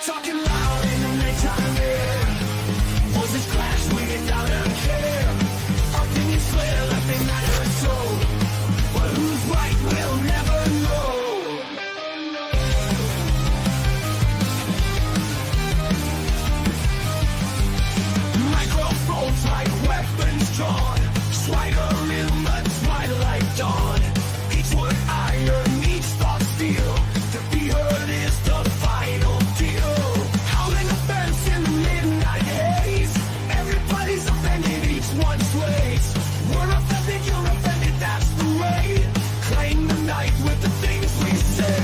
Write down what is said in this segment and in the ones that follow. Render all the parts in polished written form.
Talking loud in the nighttime air. Voices clash, we get out of care. Opinions flare like they matter so. But who's right, we'll never know. Microphones like weapons drawn. Swagger in the twilight dawn. Each word iron, each thought steel. To be heard is the final deal. Howling offense in the midnight haze. Everybody's offended, each one sways. We're offended, you're offended, that's the way. Claim the night with the things we say.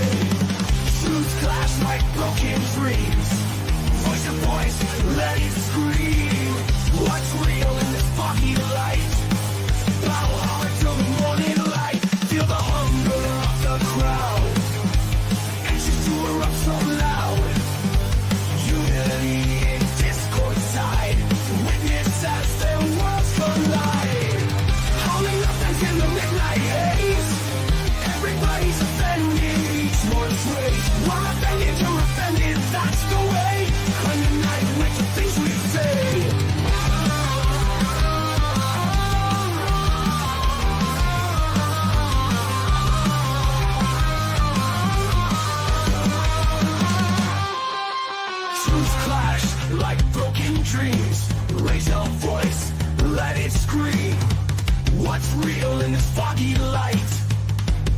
Truths clash like broken dreams. Voice to voice, let it scream. What's real in this foggy light? Bow hard till the morning light. Feel the hunger of the crowd. Anxious to erupt so loud. Unity in discord side. Witness as their worlds collide. Howling offense in the midnight haze. Everybody's offended, each one's ways. We're offended, you're offended, that's the way. Claim the night with the things we say. Like broken dreams, raise your voice, let it scream. What's real in this foggy light?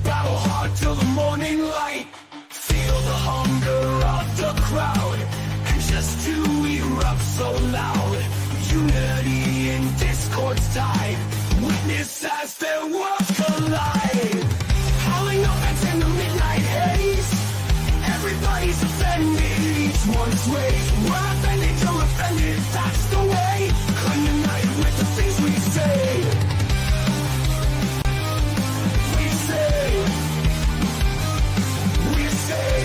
Battle hard till the morning light. Feel the hunger of the crowd, anxious to erupt so loud. Unity in discord's tide. Witness as their worlds collide. Howling offense in the midnight haze. Everybody's offended, each one sways. We're offended, you're offended, that's the way. Claim the night with the things we say. We say. We say.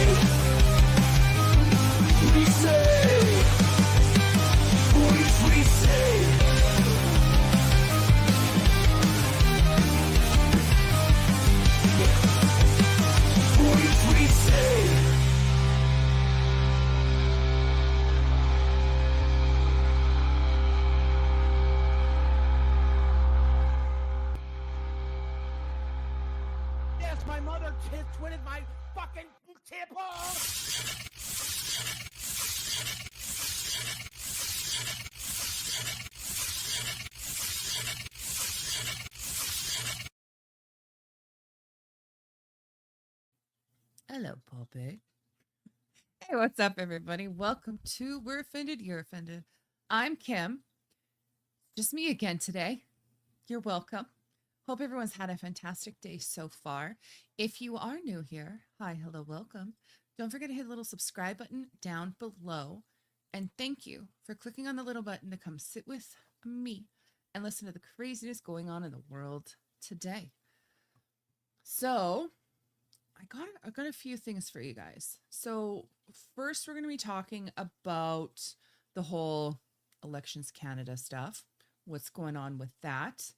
We say. We say. We say. My mother twitted my fucking tip off! Hello, Poppy. Hey, what's up, everybody? Welcome to We're Offended, You're Offended. I'm Kim. Just me again today. You're welcome. Hope everyone's had a fantastic day so far. If you are new here, hi, hello, welcome. Don't forget to hit the little subscribe button down below. And thank you for clicking on the little button to come sit with me and listen to the craziness going on in the world today. So I got a few things for you guys. So first, we're going to be talking about the whole Elections Canada stuff, what's going on with that.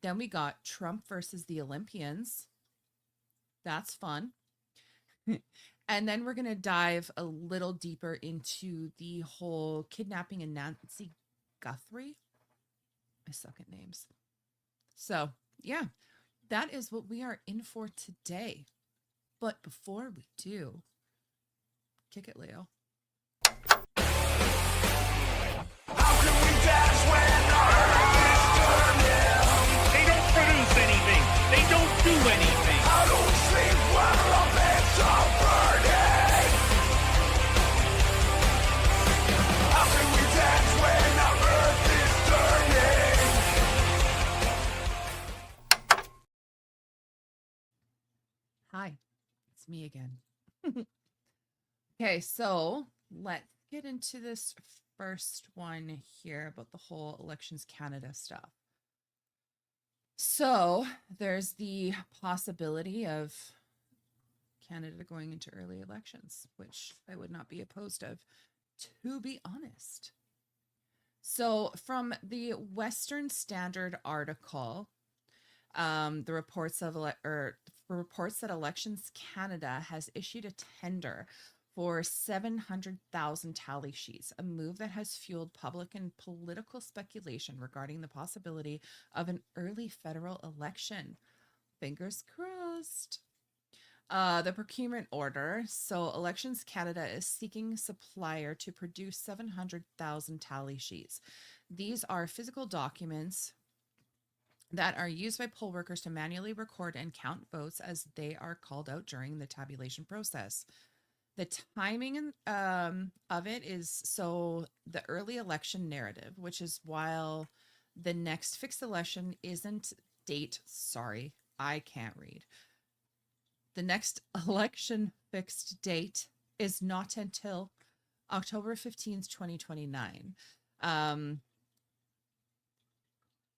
Then we got Trump versus the Olympians. That's fun. And then we're going to dive a little deeper into the whole kidnapping and Nancy Guthrie. I suck at names. So, yeah, that is what we are in for today. But before we do, kick it, Leo. How can we dash when our earth is turning? They don't produce anything. They don't do anything. How do we sleep when our beds are burning? How can we dance when our earth is turning? Hi, it's me again. Okay, so let's get into this first one here about the whole Elections Canada stuff. So there's the possibility of Canada going into early elections, which I would not be opposed of, to be honest. So from the Western Standard article, the reports that Elections Canada has issued a tender for 700,000 tally sheets, a move that has fueled public and political speculation regarding the possibility of an early federal election. Fingers crossed. The procurement order. So, Elections Canada is seeking supplier to produce 700,000 tally sheets. These are physical documents that are used by poll workers to manually record and count votes as they are called out during the tabulation process. The timing of it is so the early election narrative, which is while the next fixed election isn't date. Sorry, I can't read. The next election fixed date is not until October 15th, 2029.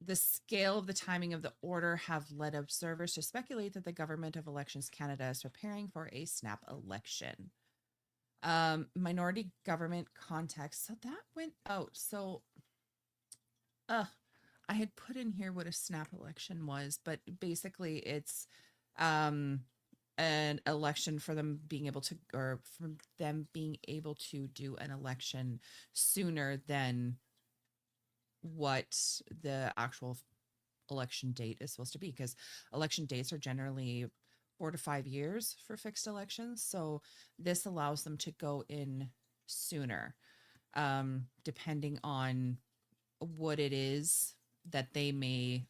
The scale of the timing of the order have led observers to speculate that the government of Elections Canada is preparing for a snap election. Minority government context. So that went out. So I had put in here what a snap election was, but basically it's an election for them being able to, or from them being able to do an election sooner than what the actual election date is supposed to be, because election dates are generally 4 to 5 years for fixed elections. So this allows them to go in sooner, depending on what it is that they may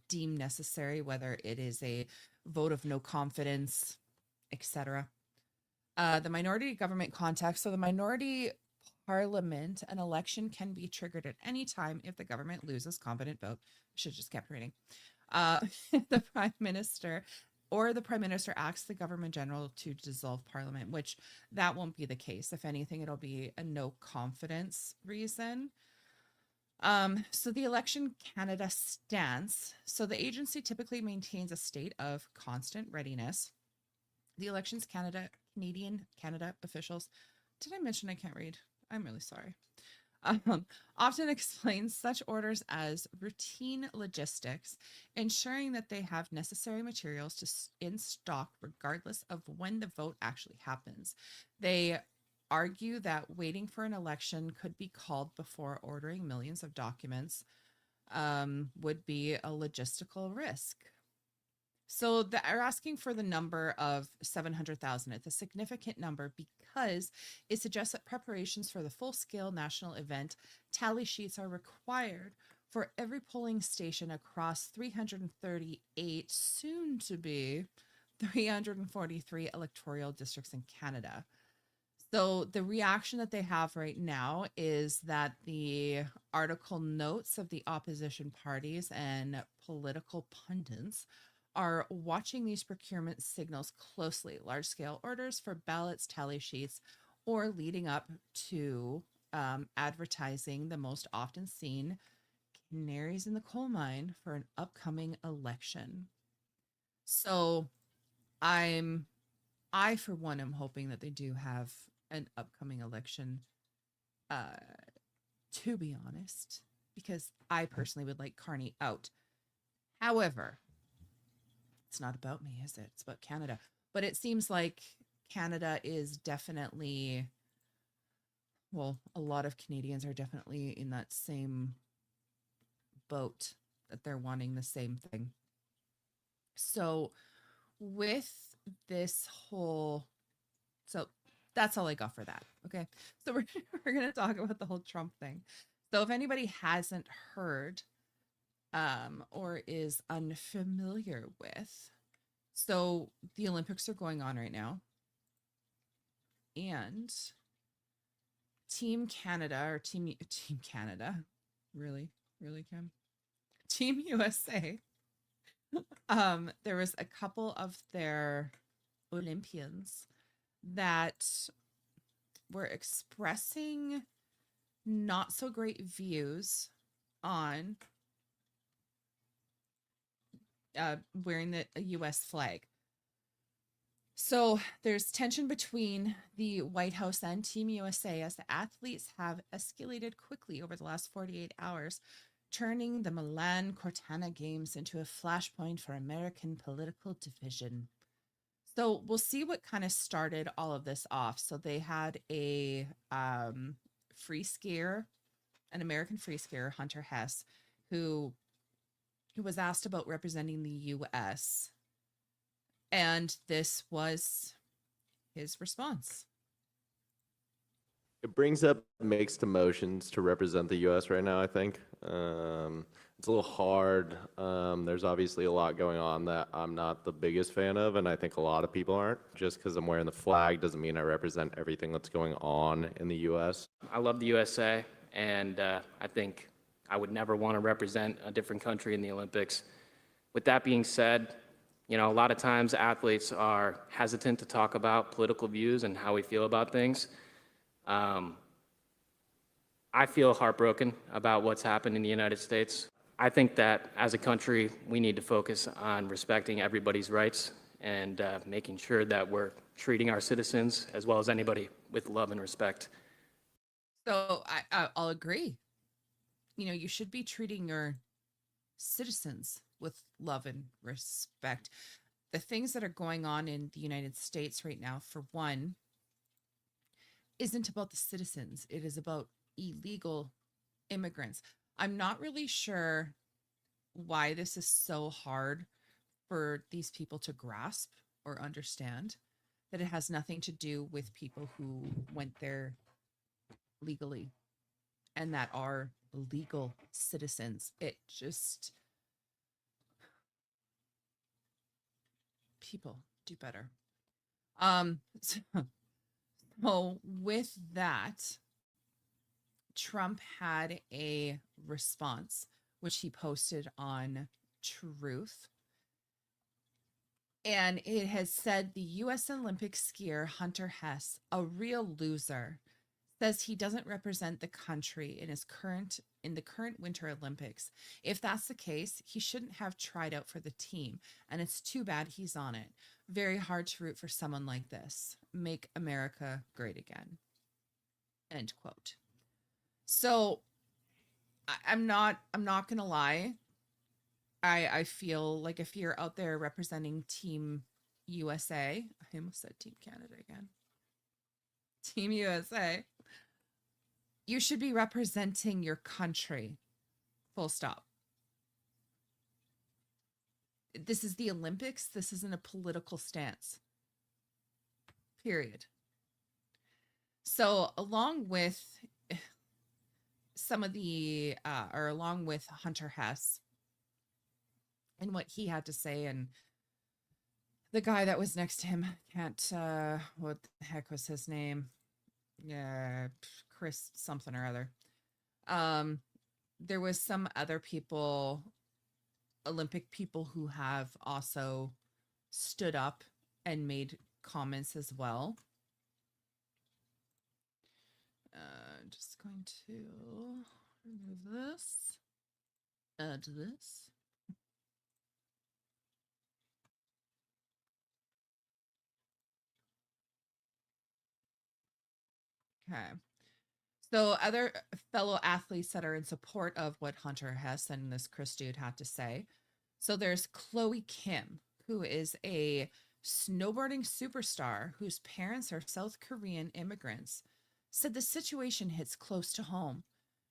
deem necessary, whether it is a vote of no confidence, etc. The minority government context. So the minority parliament, an election can be triggered at any time if the government loses confident vote. Should have just kept reading. The prime minister asks the government general to dissolve parliament, which that won't be the case. If anything, it'll be a no confidence reason. So the Election Canada stance. So the agency typically maintains a state of constant readiness. The Elections Canada officials. Did I mention I can't read? I'm really sorry. Often explains such orders as routine logistics, ensuring that they have necessary materials in stock regardless of when the vote actually happens. They argue that waiting for an election could be called before ordering millions of documents would be a logistical risk. So they're asking for the number of 700,000. It's a significant number because it suggests that preparations for the full-scale national event tally sheets are required for every polling station across 338, soon to be 343 electoral districts in Canada. So the reaction that they have right now is that the article notes of the opposition parties and political pundits are watching these procurement signals closely, large-scale orders for ballots, tally sheets, or leading up to advertising the most often seen canaries in the coal mine for an upcoming election. So I for one am hoping that they do have an upcoming election, to be honest, because I personally would like Carney out. However, it's not about me, is it? It's about Canada. But it seems like Canada is definitely, well, a lot of Canadians are definitely in that same boat, that they're wanting the same thing. So with this whole, so that's all I got for that. Okay. So we're going to talk about the whole Trump thing. So if anybody hasn't heard, or is unfamiliar with, so the Olympics are going on right now, and Team Canada, really, Kim? Team USA, there was a couple of their Olympians that were expressing not so great views on wearing the US flag. So there's tension between the White House and Team USA as the athletes have escalated quickly over the last 48 hours, turning the Milan Cortina Games into a flashpoint for American political division. So we'll see what kind of started all of this off. So they had a free skier, an American free skier, Hunter Hess, who was asked about representing the US. And this was his response. It brings up mixed emotions to represent the U.S. right now, I think. It's a little hard. There's obviously a lot going on that I'm not the biggest fan of, and I think a lot of people aren't. Just because I'm wearing the flag doesn't mean I represent everything that's going on in the U.S. I love the USA, and I think I would never want to represent a different country in the Olympics. With that being said, you know, a lot of times athletes are hesitant to talk about political views and how we feel about things. I feel heartbroken about what's happened in the United States. I think that as a country, we need to focus on respecting everybody's rights and making sure that we're treating our citizens as well as anybody with love and respect. So I'll agree. You know, you should be treating your citizens with love and respect. The things that are going on in the United States right now, for one, isn't about the citizens. It is about illegal immigrants. I'm not really sure why this is so hard for these people to grasp or understand, that it has nothing to do with people who went there legally and that are legal citizens. It just, people do better. So with that, Trump had a response, which he posted on Truth. And it has said the U.S. Olympic skier Hunter Hess, a real loser, says he doesn't represent the country in the current Winter Olympics. If that's the case, he shouldn't have tried out for the team, and it's too bad he's on it. Very hard to root for someone like this. Make America great again. End quote. So I'm not gonna lie. I feel like if you're out there representing Team USA, I almost said Team Canada again. Team USA, you should be representing your country. Full stop. This is the Olympics. This isn't a political stance. Period. So along with along with Hunter Hess and what he had to say, and the guy that was next to him, what the heck was his name? Yeah, Chris something or other. There was some other people, Olympic people, who have also stood up and made comments as well. Just going to remove this, add this. Okay. So other fellow athletes that are in support of what Hunter Hess and this Chris dude had to say. So there's Chloe Kim, who is a snowboarding superstar whose parents are South Korean immigrants, said the situation hits close to home.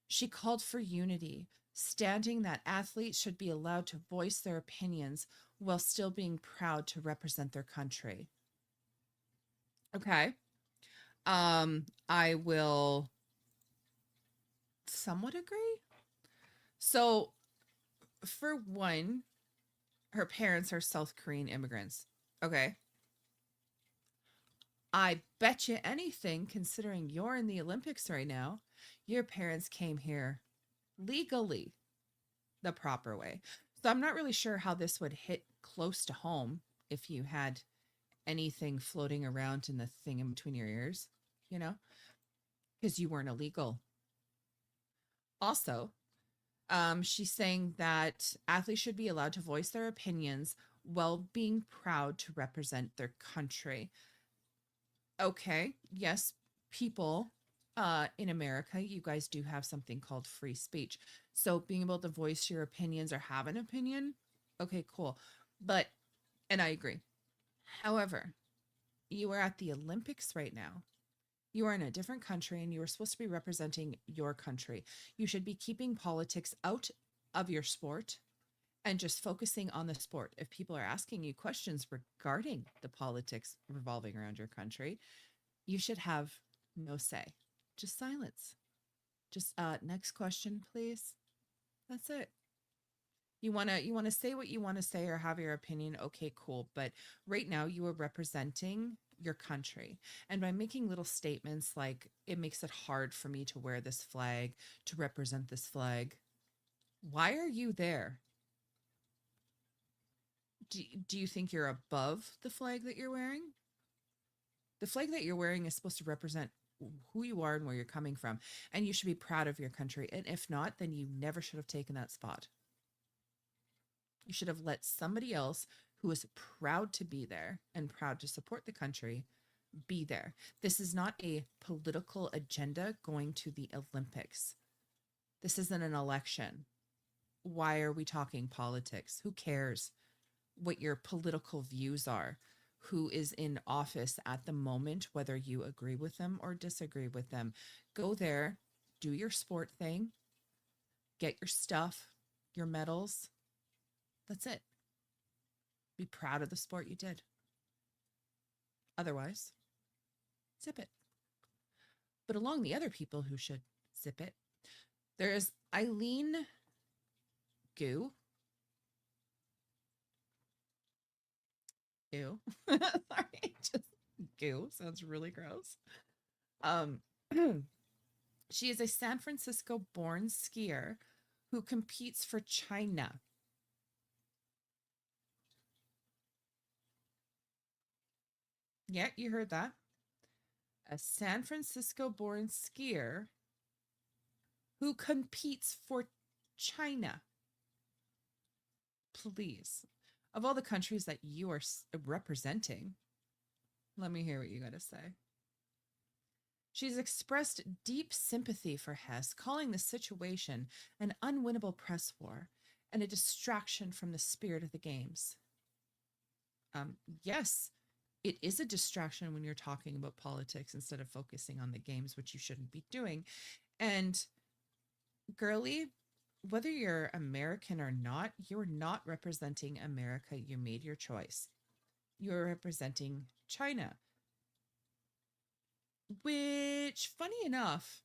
She called for unity, standing that athletes should be allowed to voice their opinions while still being proud to represent their country. Okay. I will somewhat agree. So, for one, her parents are South Korean immigrants. Okay. I bet you anything, considering you're in the Olympics right now, your parents came here legally, the proper way. So I'm not really sure how this would hit close to home if you had anything floating around in the thing in between your ears, you know, because you weren't illegal. Also, she's saying that athletes should be allowed to voice their opinions while being proud to represent their country. Okay, yes, people in America, you guys do have something called free speech. So being able to voice your opinions or have an opinion, okay, cool. But, and I agree, However, you are at the Olympics right now. You are in a different country and you are supposed to be representing your country. You should be keeping politics out of your sport and just focusing on the sport. If people are asking you questions regarding the politics revolving around your country, you should have no say. Just silence. Just next question, please. That's it. You want to say what you want to say or have your opinion, okay, cool, but right now you are representing your country, and by making little statements like it makes it hard for me to wear this flag, to represent this flag, why are you there? Do you think you're above the flag that you're wearing? The flag that you're wearing is supposed to represent who you are and where you're coming from, and you should be proud of your country, and if not, then you never should have taken that spot. You should have let somebody else who is proud to be there and proud to support the country be there. This is not a political agenda going to the Olympics. This isn't an election. Why are we talking politics? Who cares what your political views are? Who is in office at the moment, whether you agree with them or disagree with them? Go there, do your sport thing, get your stuff, your medals. That's it. Be proud of the sport you did. Otherwise, zip it. But along the other people who should zip it, there is Eileen Gu. Ew. Sorry, just goo. Sounds really gross. Um, she is a San Francisco born skier who competes for China. Yeah, you heard that. A San Francisco born skier who competes for China. Please. Of all the countries that you are representing, let me hear what you got to say. She's expressed deep sympathy for Hess, calling the situation an unwinnable press war and a distraction from the spirit of the games. Yes, it is a distraction when you're talking about politics instead of focusing on the games, which you shouldn't be doing. And girly, whether you're American or not, you're not representing America. You made your choice. You're representing China. Which, funny enough,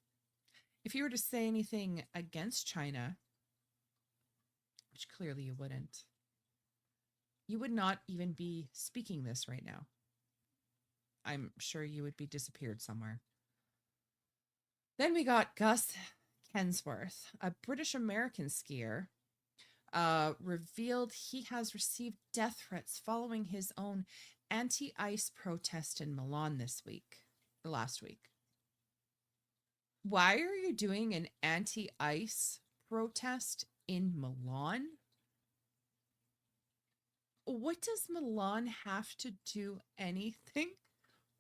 if you were to say anything against China, which clearly you wouldn't, you would not even be speaking this right now. I'm sure you would be disappeared somewhere. Then we got Gus Kensworth, a British American skier, revealed he has received death threats following his own anti-ice protest in Milan last week. Why are you doing an anti-ice protest in Milan? What does Milan have to do anything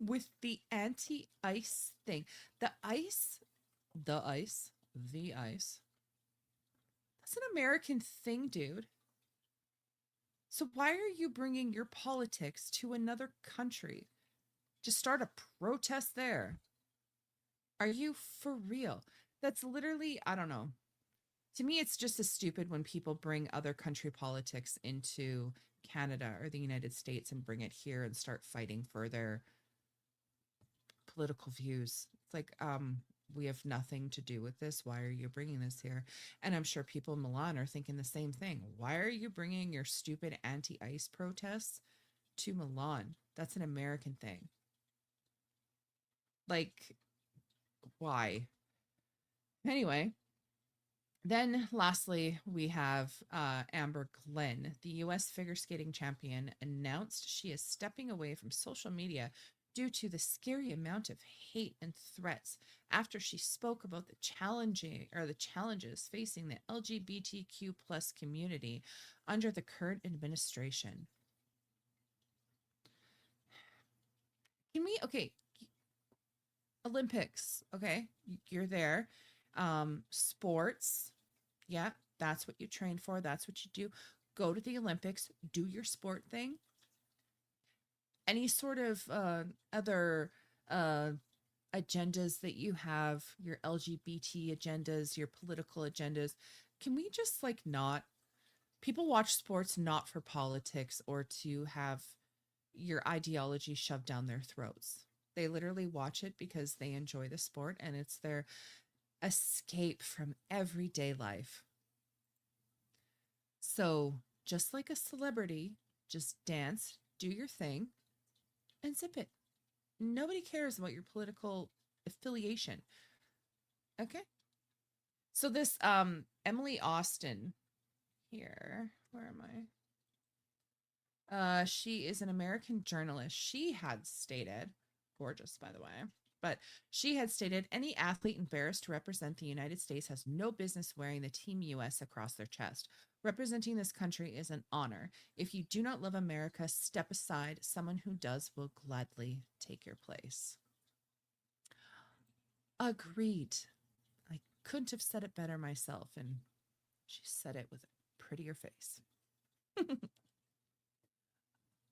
with the anti-ice thing? The ice. That's an American thing, dude. So why are you bringing your politics to another country? Just start a protest there. Are you for real? That's literally, I don't know. To me, it's just as stupid when people bring other country politics into Canada or the United States and bring it here and start fighting for their political views. It's like, we have nothing to do with this. Why are you bringing this here? And I'm sure people in Milan are thinking the same thing. Why are you bringing your stupid anti-ice protests to Milan? That's an American thing. Like, why? Anyway, then lastly, we have Amber Glenn, the U.S. figure skating champion, announced she is stepping away from social media due to the scary amount of hate and threats after she spoke about the challenges facing the LGBTQ plus community under the current administration. Okay, Olympics, okay, you're there. Sports, yeah, that's what you train for. That's what you do. Go to the Olympics, do your sport thing. any sort of other uh, agendas that you have, your LGBT agendas, your political agendas, can we just like not? People watch sports not for politics or to have your ideology shoved down their throats. They literally watch it because they enjoy the sport and it's their escape from everyday life. So, just like a celebrity, just dance, do your thing, and zip it. Nobody cares about your political affiliation. Okay? So this Emily Austin here, where am I? She is an American journalist. She had stated, gorgeous by the way, but she had stated any athlete embarrassed to represent the United States has no business wearing the Team US across their chest. Representing this country is an honor. If you do not love America, step aside. Someone who does will gladly take your place. Agreed. I couldn't have said it better myself, and she said it with a prettier face.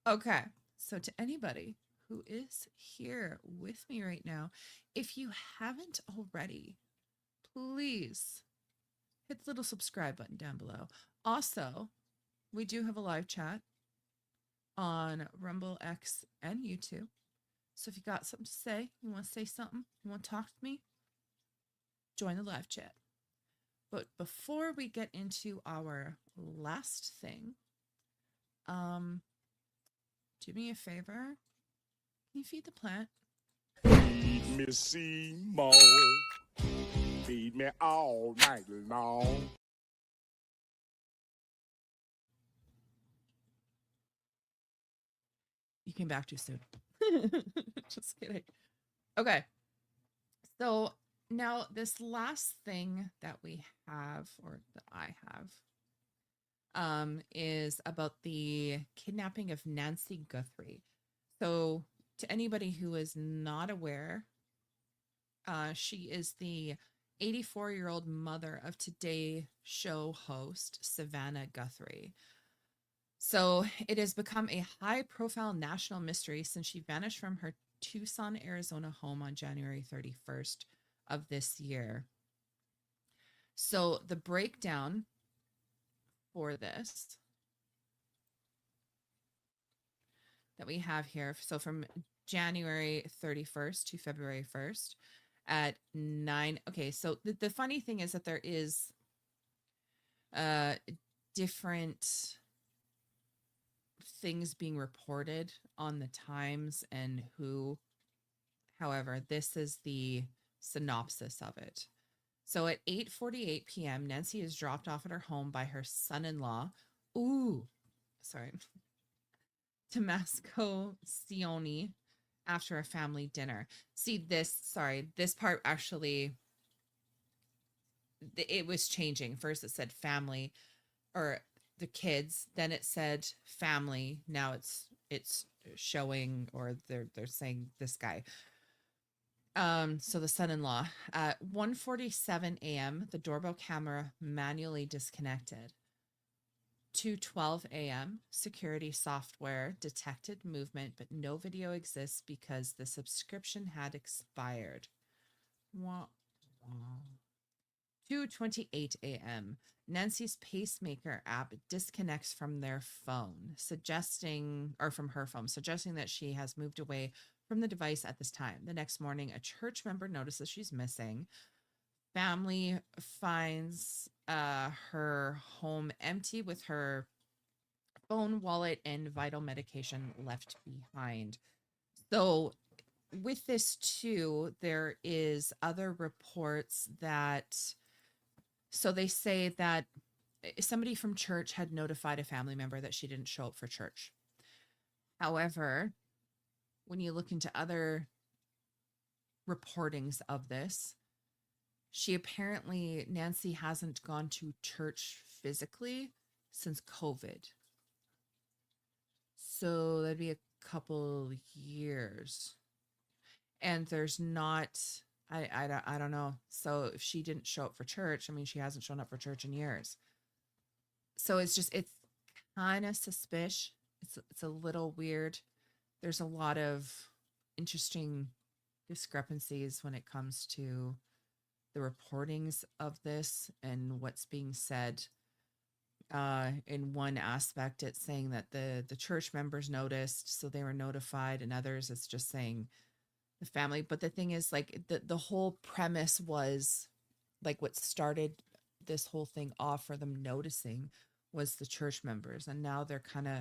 Okay, so to anybody who is here with me right now, if you haven't already, please hit the little subscribe button down below. Also, we do have a live chat on Rumble, X, and YouTube. So if you got something to say, you want to say something, you want to talk to me, join the live chat. But before we get into our last thing, do me a favor. Can you feed the plant? Feed me Seymour, feed me all night long. You came back too soon. Just kidding. Okay. So now this last thing that we have, or that I have, is about the kidnapping of Nancy Guthrie. So to anybody who is not aware, she is the 84-year-old mother of Today Show host Savannah Guthrie. So it has become a high-profile national mystery since she vanished from her Tucson, Arizona home on January 31st of this year. So the breakdown for this that we have here, so from January 31st to February 1st at 9. Okay, so the funny thing is that there is different things being reported on the times and who. However, this is the synopsis of it. So at 8:48 p.m., Nancy is dropped off at her home by her son-in-law. Tomasco Sioni, after a family dinner. See this part actually, it was changing. First it said family, or the kids, then it said family. Now it's showing, or they're saying this guy. So the son-in-law, at 1:47 a.m., the doorbell camera manually disconnected. 2:12 a.m., security software detected movement, but no video exists because the subscription had expired. 2:28 a.m., Nancy's pacemaker app disconnects from their phone, suggesting that she has moved away from the device at this time. The next morning, a church member notices she's missing. Family finds her home empty with her phone, wallet, and vital medication left behind. So with this too, there is other reports that, so they say that somebody from church had notified a family member that she didn't show up for church. However, when you look into other reportings of this, Nancy hasn't gone to church physically since COVID. So that'd be a couple years. And there's not, I don't know. So if she didn't show up for church, I mean, she hasn't shown up for church in years. So it's kind of suspicious. It's a little weird there's a lot of interesting discrepancies when it comes to the reportings of this and what's being said. In one aspect, it's saying that the church members noticed, so they were notified, and others it's just saying the family. But the thing is, like, the whole premise was, like, what started this whole thing off for them noticing was the church members, and now they're kind of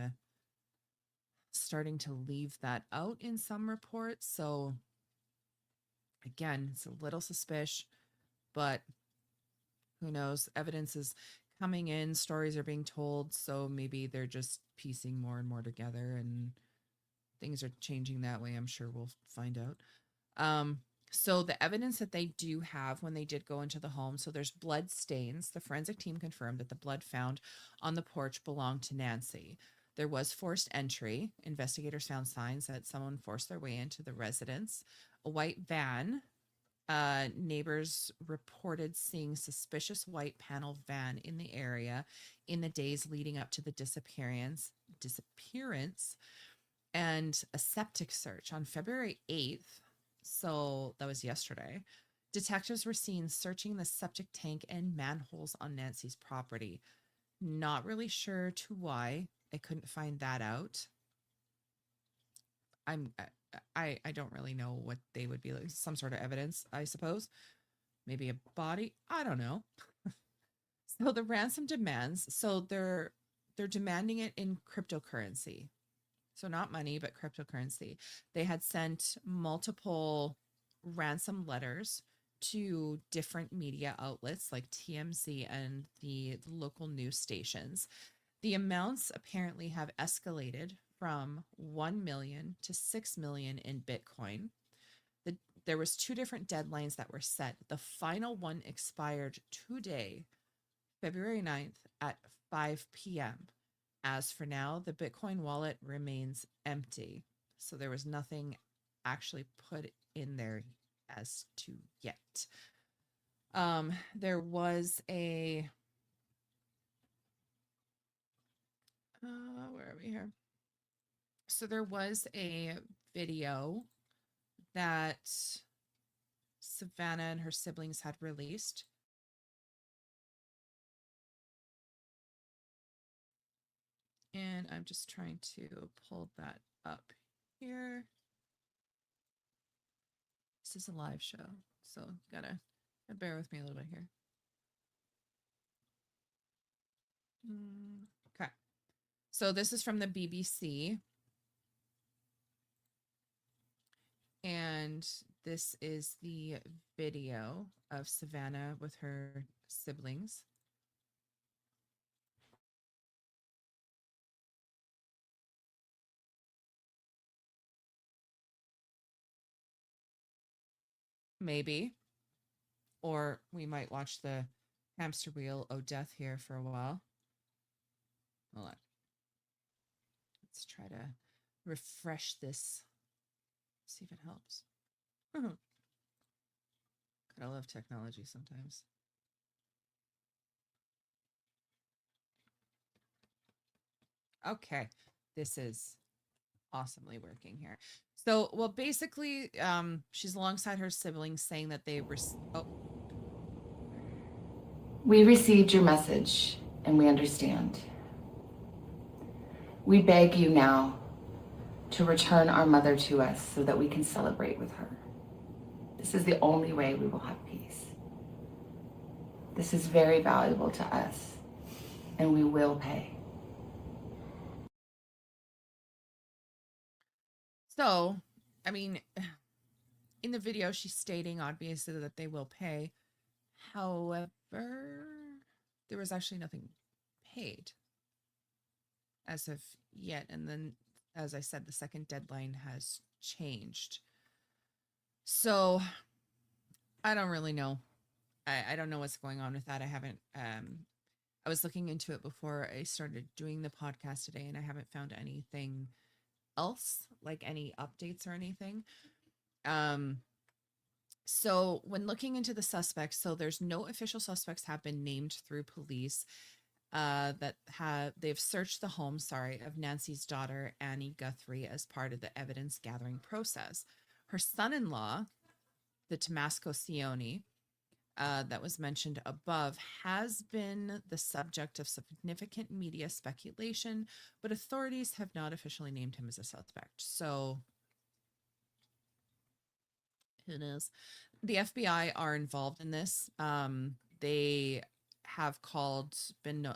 starting to leave that out in some reports. So again, it's a little suspicious, but who knows? Evidence is coming in, stories are being told, so maybe they're just piecing more and more together, and things are changing that way. I'm sure we'll find out. So the evidence that they do have when they did go into the home, so there's blood stains. The forensic team confirmed that the blood found on the porch belonged to Nancy. There was forced entry. Investigators found signs that someone forced their way into the residence. A white van. Neighbors reported seeing suspicious white panel van in the area in the days leading up to the disappearance, and a septic search on February 8th. So that was yesterday. Detectives were seen searching the septic tank and manholes on Nancy's property. Not really sure to why. I couldn't find that out. I don't really know what they would be like. Some sort of evidence, I suppose. Maybe a body. I don't know. So the ransom demands. So they're demanding it in cryptocurrency. So not money, but cryptocurrency. They had sent multiple ransom letters to different media outlets like TMZ and the local news stations. The amounts apparently have escalated from 1 million to 6 million in Bitcoin. There was 2 different deadlines that were set. The final one expired today, February 9th at 5 p.m. As for now, the Bitcoin wallet remains empty. So there was nothing actually put in there as to yet. There was a where are we here? So there was a video that Savannah and her siblings had released. And I'm just trying to pull that up here. This is a live show, so gotta bear with me a little bit here. Okay. So this is from the BBC. And this is the video of Savannah with her siblings. Maybe. Or we might watch the hamster wheel of death here for a while. Hold on. Let's try to refresh this. See if it helps. Gotta love technology sometimes. Okay, this is awesomely working here. So, well, basically, she's alongside her siblings saying that they were. We received your message and we understand. We beg you now to return our mother to us so that we can celebrate with her. This is the only way we will have peace. This is very valuable to us, and we will pay. So, I mean, in the video, she's stating obviously that they will pay. However, there was actually nothing paid as of yet. And then, as I said, the second deadline has changed. So I don't really know. I don't know what's going on with that. I haven't, I was looking into it before I started doing the podcast today, and I haven't found anything else, like any updates or anything. So when looking into the suspects, so there's no official suspects have been named through police. they've searched the home, of Nancy's daughter, Annie Guthrie, as part of the evidence gathering process. Her son-in-law, the Tomasco Sione, that was mentioned above, has been the subject of significant media speculation, but authorities have not officially named him as a suspect. So who knows? The FBI are involved in this. They have been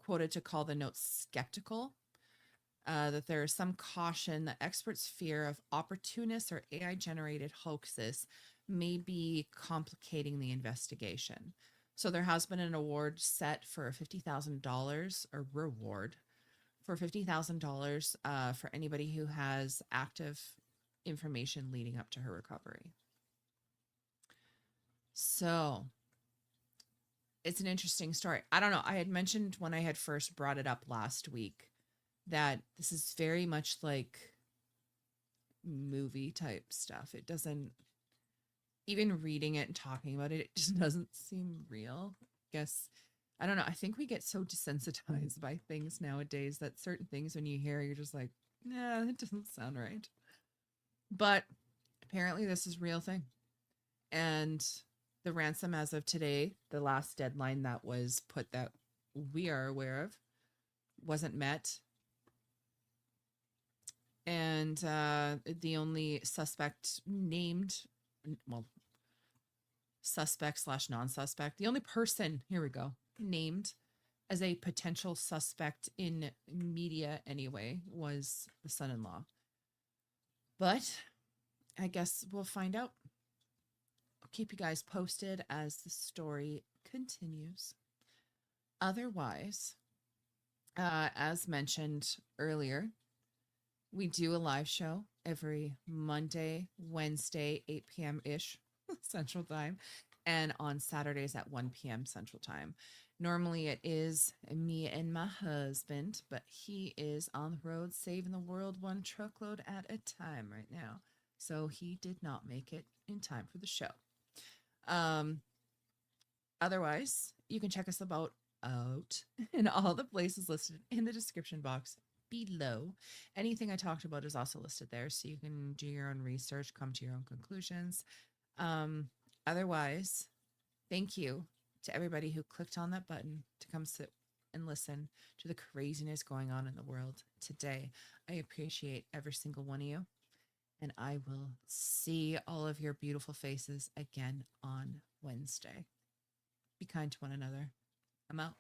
quoted to call the notes skeptical, that there is some caution that experts fear of opportunists or AI generated hoaxes may be complicating the investigation. So there has been an award set for $50,000, or reward for $50,000 for anybody who has active information leading up to her recovery. So it's an interesting story. I don't know. I had mentioned when I had first brought it up last week that this is very much like movie type stuff. It doesn't, even reading it and talking about it, it just doesn't seem real. I guess, I don't know. I think we get so desensitized by things nowadays that certain things when you hear, you're just like, nah, that doesn't sound right. But apparently this is a real thing. And the ransom, as of today, the last deadline that was put that we are aware of, wasn't met. And the only suspect named, well, suspect / non-suspect, the only person, here we go, named as a potential suspect in media anyway, was the son-in-law. But I guess we'll find out. I'll keep you guys posted as the story continues. Otherwise, as mentioned earlier, we do a live show every Monday, Wednesday, 8 p.m.-ish Central Time, and on Saturdays at 1 p.m. Central Time. Normally it is me and my husband, but he is on the road saving the world one truckload at a time right now. So he did not make it in time for the show. Otherwise, you can check us out in all the places listed in the description box below. Anything I talked about is also listed there, so you can do your own research, come to your own conclusions. Otherwise, thank you to everybody who clicked on that button to come sit and listen to the craziness going on in the world today. I appreciate every single one of you, and I will see all of your beautiful faces again on Wednesday. Be kind to one another. I'm out.